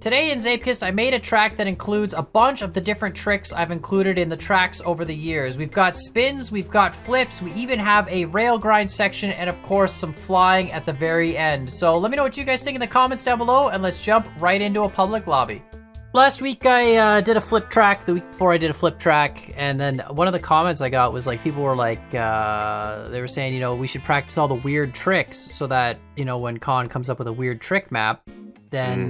Today in Zeepkist, I made a track that includes a bunch of the different tricks I've included in the tracks over the years. We've got spins, we've got flips, we even have a rail grind section, and of course some flying at the very end. So let me know what you guys think in the comments down below, and let's jump right into a public lobby. Last week I did a flip track, the week before I did a flip track, and then one of the comments I got was like, people were like, they were saying, you know, we should practice all the weird tricks so that, you know, when Con comes up with a weird trick map, then,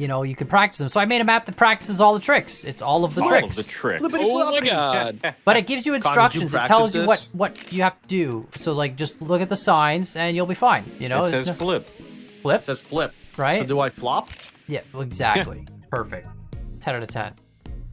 you know, you can practice them. So I made a map that practices all the tricks. It's all of the tricks. All of the tricks. Oh my god. But it gives you instructions. It tells you what you have to do. So, like, just look at the signs and you'll be fine. You know, it says flip. Flip? It says flip. Right? So do I flop? Yeah, exactly. Perfect. 10 out of 10.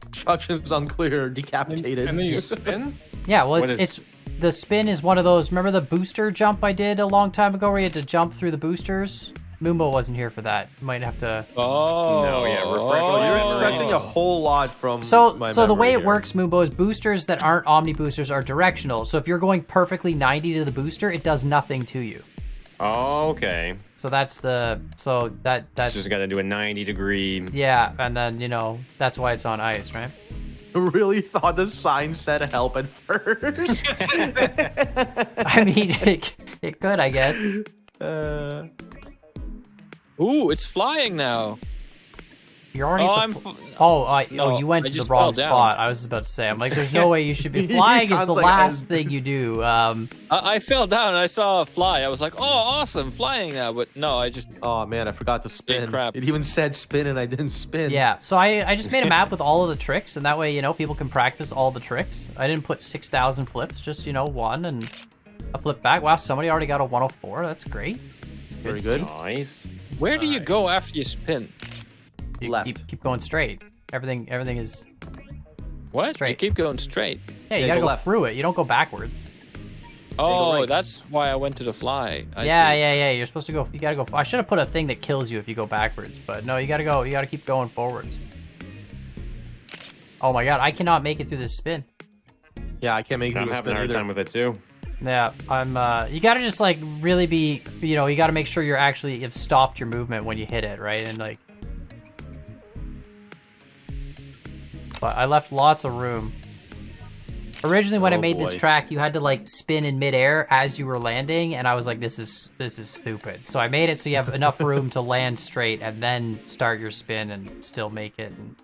Instructions unclear, decapitated. And then you spin? Yeah, well, it's the spin is one of those. Remember the booster jump I did a long time ago where you had to jump through the boosters? Moombo wasn't here for that. You might have to. Oh, no, yeah, refresh. You're expecting a whole lot from So my the way memory it works, Moombo, is boosters that aren't Omni boosters are directional. So if you're going perfectly 90 to the booster, it does nothing to you. Okay. So that's that's just got to do a 90-degree. Yeah, and then, you know, that's why it's on ice, right? I really thought the sign said help at first. I mean, it could, I guess. Ooh, it's flying now. You're already. You went to the just wrong fell down. spot. I was about to say. I'm like, there's no way you should be flying. Is the last thing you do. I fell down and I saw a fly. I was like, oh, awesome, flying now. But no, I just. Oh man, I forgot to spin. Crap. It even said spin and I didn't spin. Yeah. So I just made a map with all of the tricks, and that way, you know, people can practice all the tricks. I didn't put 6,000 flips, just, you know, one and a flip back. Wow, somebody already got a 104. That's great. That's Very good. Nice. Where do you go after you spin? You Left. keep going straight. Everything is What? Straight. You keep going straight. Yeah, you Yeah, gotta go go left. through it. You don't go backwards. Oh, right. that's why I went to the fly. I Yeah, see. yeah. You're supposed to go. You gotta go. I should have put a thing that kills you if you go backwards, but no, you gotta go. You gotta keep going forwards. Oh my god, I cannot make it through this spin. Yeah, I can't make it I'm to a having spin a hard either. time with it too. Yeah, I'm. You gotta just like really be. You know, you gotta make sure you've stopped your movement when you hit it, right? And like. But I left lots of room. Originally, when I made this boy. track, you had to like spin in midair as you were landing, and I was like, "This is stupid." So I made it so you have enough room to land straight and then start your spin and still make it. And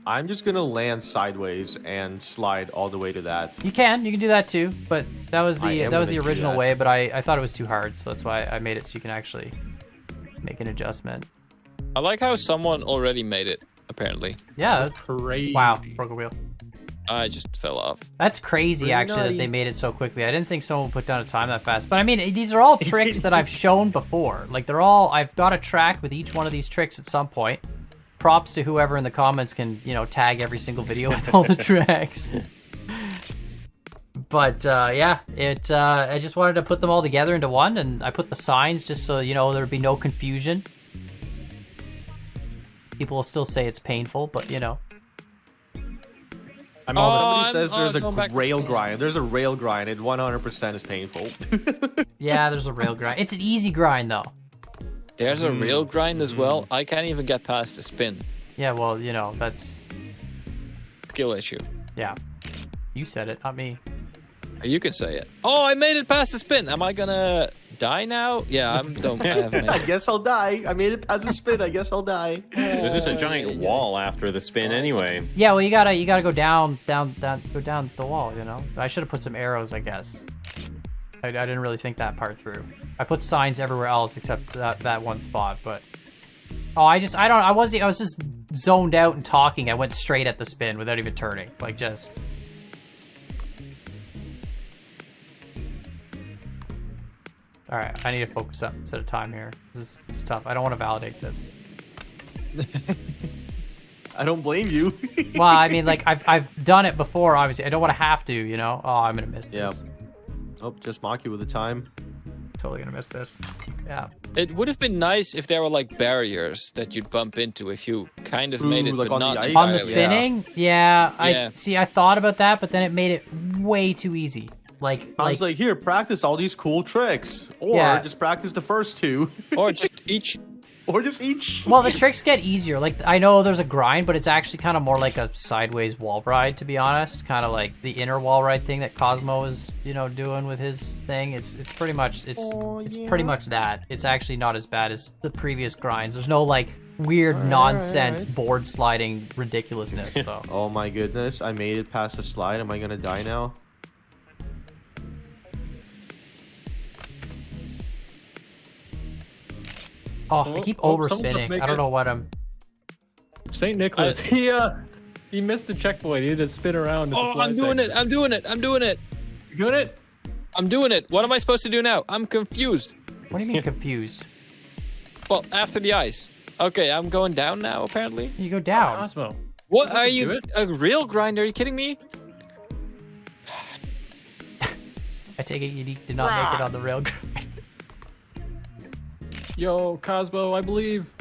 I'm just gonna land sideways and slide all the way to that. you can do that too, but that was I the am that was the gonna do original that. way. But I thought it was too hard, so that's why I made it so you can actually make an adjustment. I like how someone already made it, apparently. Yeah, that's Crazy. wow, broke a wheel. I just fell off. That's crazy, Pretty actually, that nutty. they made it so quickly. I didn't think someone would put down a time that fast. But I mean, these are all tricks that I've shown before. Like, I've got a track with each one of these tricks at some point. Props to whoever in the comments can, you know, tag every single video with all the tracks. But, yeah, I just wanted to put them all together into one, and I put the signs just so, you know, there'd be no confusion. People will still say it's painful, but, you know. I mean, somebody I'm says there's going back a to rail spin. grind. There's a rail grind. It 100% is painful. Yeah, there's a rail grind. It's an easy grind, though. There's a real grind as well. I can't even get past the spin. Yeah, well, you know, that's... Skill issue. Yeah. You said it, not me. You can say it. Oh, I made it past the spin. Am I gonna die now? Yeah, I haven't made I it. guess I'll die. I made it past the spin. I guess I'll die. There's just a giant wall after the spin anyway. Yeah, well, you gotta go down the wall, you know? I should have put some arrows, I guess. I didn't really think that part through. I put signs everywhere else except that one spot, but... Oh, I was just zoned out and talking. I went straight at the spin without even turning. Like, just... Alright, I need to focus up instead of time here. This is tough. I don't want to validate this. I don't blame you. Well, I mean, like, I've done it before, obviously. I don't want to have to, you know? Oh, I'm gonna miss this. Oh, just mock you with the time. Totally gonna miss this. Yeah. It would have been nice if there were like barriers that you'd bump into if you kind of made it, like but on the not ice? entirely. On the spinning? Yeah. Yeah. I thought about that, but then it made it way too easy. I was like, here, practice all these cool tricks. Or Yeah. just practice the first two. Or just each Or just each. Well, the tricks get easier. Like, I know there's a grind, but it's actually kind of more like a sideways wall ride, to be honest. Kind of like the inner wall ride thing that Cosmo is, doing with his thing. It's pretty much pretty much that. It's actually not as bad as the previous grinds. There's no like weird nonsense board sliding ridiculousness. So. Oh my goodness! I made it past the slide. Am I gonna die now? Oh, I keep someone's about to overspinning. make I don't it. know what I'm. St. Nicholas. He missed the checkpoint. He had to spin around. At the Oh, fly I'm doing section. it. I'm doing it. I'm doing it. You doing it? I'm doing it. What am I supposed to do now? I'm confused. What do you mean confused? Well, after the ice. Okay, I'm going down now, apparently. You go down. Cosmo. What I are can do you? it. A real grind? Are you kidding me? I take it you did not make it on the rail grind. Yo, Cosmo, I believe.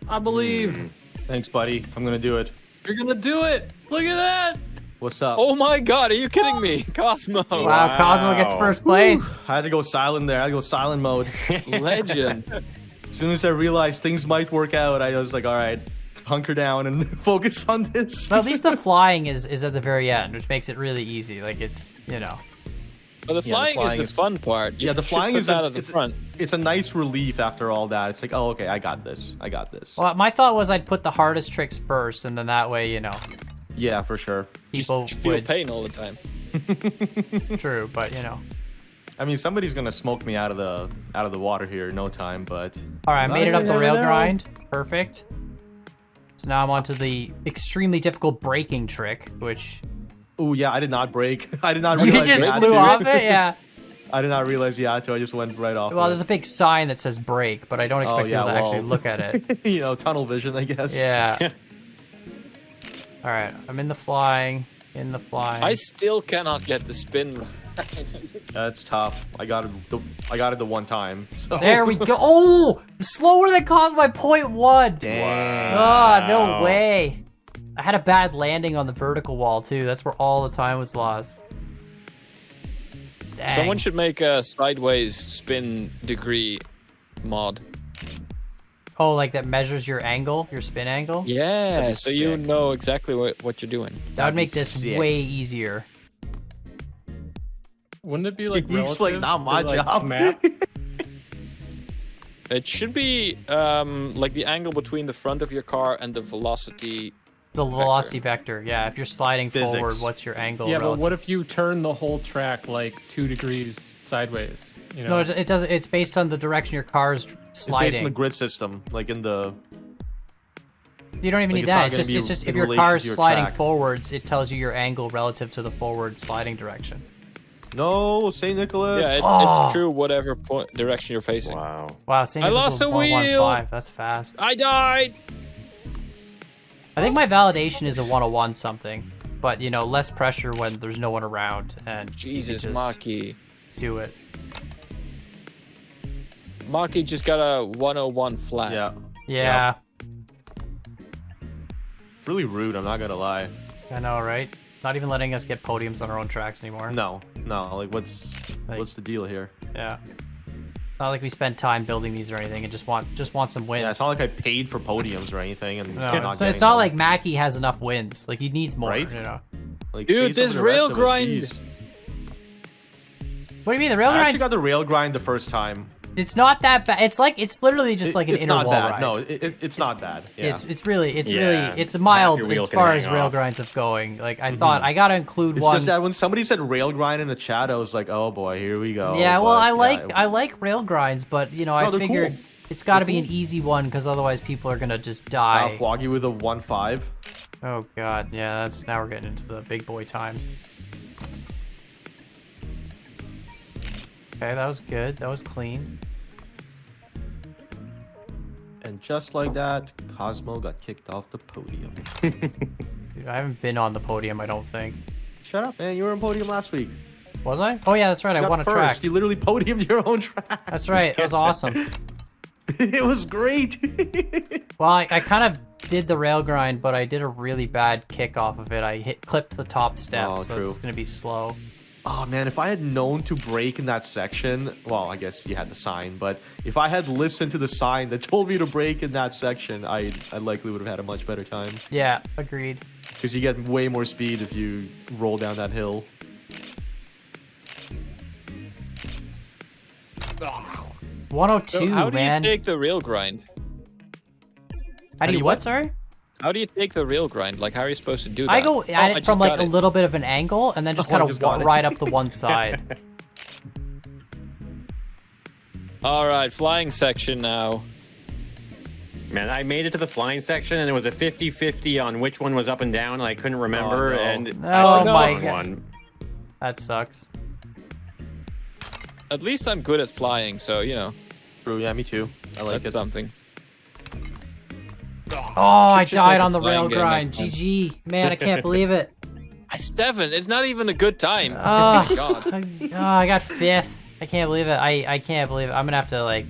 I believe. Thanks, buddy. I'm gonna do it. You're gonna do it. Look at that. What's up? Oh my god, are you kidding me? Cosmo. Wow, Cosmo gets first place. I had to go silent there. I had to go silent mode. Legend. As soon as I realized things might work out, I was like, all right, hunker down and focus on this. But at least the flying is at the very end, which makes it really easy. Like it's But the flying, flying is is- the fun part. You Yeah, the should flying put is that at the front. It's a nice relief after all that. It's like, oh, okay, I got this. I got this. Well, my thought was I'd put the hardest tricks first, and then that way, Yeah, for sure. people Just feel would. pain all the time. True, but I mean, somebody's gonna smoke me out of the water here in no time, but All right, I made it up the never rail know. grind. Perfect. So now I'm onto the extremely difficult braking trick, which oh yeah, I did not break. I did not you realize just you had flew to. off it. Yeah. I did not realize you had to. I just went right off. Well, of there's a big sign that says brake, but I don't expect yeah, people to actually well. look at it. it. Tunnel vision, I guess. Yeah. All right, I'm in the flying. I still cannot get the spin right. That's tough. I got it the one time. So. There we go. Oh, slower than Cosmo by 0.1. Dang. Oh, no way. I had a bad landing on the vertical wall, too. That's where all the time was lost. Dang. Someone should make a sideways spin degree mod. Oh, like that measures your angle, your spin angle? Yeah, That'd be so you sick. know exactly what you're doing. That would make be this sick. way easier. Wouldn't it be like He's relative like, not my to, like, job. map? It should be like the angle between the front of your car and the velocity. The velocity vector, yeah. If you're sliding Physics. forward, what's your angle? Yeah, but relative? what if you turn the whole track like 2 degrees sideways? You know? No, it doesn't. It's based on the direction your car's It's based sliding. on the grid system, like in the. You don't even Like, need it's not that. gonna be It's just in if your relation car's to your sliding track. forwards, it tells you your angle relative to the forward sliding direction. No, St. Nicholas. Yeah, Oh. it's true whatever direction you're facing. Wow. Wow, St. I Nicholas lost a was 115. wheel. That's fast. I died! I think my validation is a 101 something, but less pressure when there's no one around and you Jesus, just Maki. do it. Maki just got a 101 flat. Yeah. Yeah, It's really rude. I'm not gonna lie. I know, right? Not even letting us get podiums on our own tracks anymore. No. Like, what's the deal here? Yeah. Not like we spent time building these or anything, and just want some wins. Yeah, it's not like I paid for podiums or anything, and No, not it's getting not them. like Mackie has enough wins. Like he needs more. Right? Like, Dude, chase over this the rest rail of us, grind- jeez. What do you mean the rail I actually grind? got the rail grind the first time. It's not that bad. It's literally just like an it's inner not wall bad. ride. No, it's not bad. Yeah. It's really Yeah. it's mild Half your wheel as can far hang as rail off. grinds of going. Like I thought I gotta include It's one. just that when somebody said rail grind in the chat, I was like, oh boy, here we go. Yeah, well, But, I like rail grinds, but I they're figured cool. it's got to They're be an easy one because otherwise people are gonna just die. Floggy with a 1.5. Oh god, yeah, now we're getting into the big boy times. Okay, that was good. That was clean. And just like that, Cosmo got kicked off the podium. Dude, I haven't been on the podium, I don't think. Shut up, man. You were on podium last week. Was I? Oh yeah, that's right. I You won got a first. track. You literally podiumed your own track. That's right. That was awesome. It was great. Well, I kind of did the rail grind, but I did a really bad kick off of it. I clipped the top step, Oh, so it's true. just gonna be slow. Oh man, if I had known to brake in that section, well, I guess you had the sign, but if I had listened to the sign that told me to brake in that section, I likely would have had a much better time. Yeah, agreed. Because you get way more speed if you roll down that hill. So 102, how do man. you take the rail grind? How do you what, sorry? How do you take the rail grind? Like, how are you supposed to do that? I go at it just from like got a it. little bit of an angle and then just Oh, I kind just of got it. right up the one side. All right, flying section now. Man, I made it to the flying section, and it was a 50-50 on which one was up and down, and I couldn't remember, no. and Oh, I picked the my wrong God. one. That sucks. At least I'm good at flying, so, you know, True, yeah, me too. I like that's it. something. Oh, I Should died make a on the flying rail game grind. next time. GG. Man, I can't believe it. Stefan, it's not even a good time. Oh, Oh my god. I got 5th. I can't believe it. I can't believe it. I'm gonna have to like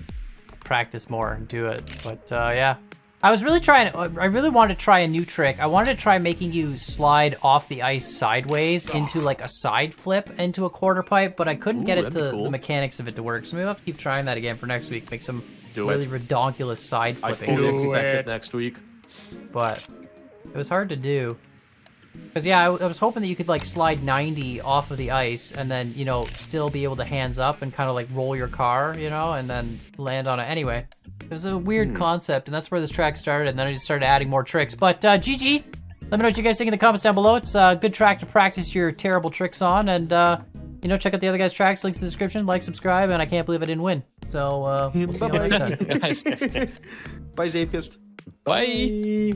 practice more and do it. But yeah, I was really trying. I really wanted to try a new trick. I wanted to try making you slide off the ice sideways into like a side flip into a quarter pipe, but I couldn't get it that'd be to cool. the mechanics of it to work. So maybe I'll have to keep trying that again for next week. Make some Do really it. redonkulous side I flipping. fully Do expect it. it next week. But it was hard to do. Because, yeah, I was hoping that you could, like, slide 90 off of the ice and then, you know, still be able to hands up and kind of, like, roll your car, you know, and then land on it. Anyway, it was a weird concept, and that's where this track started, and then I just started adding more tricks. But, GG, let me know what you guys think in the comments down below. It's a good track to practice your terrible tricks on, and, you know, check out the other guys' tracks, links in the description, like, subscribe, and I can't believe I didn't win. So, we'll see you next time. Guys, Bye, Zeepkist. bye.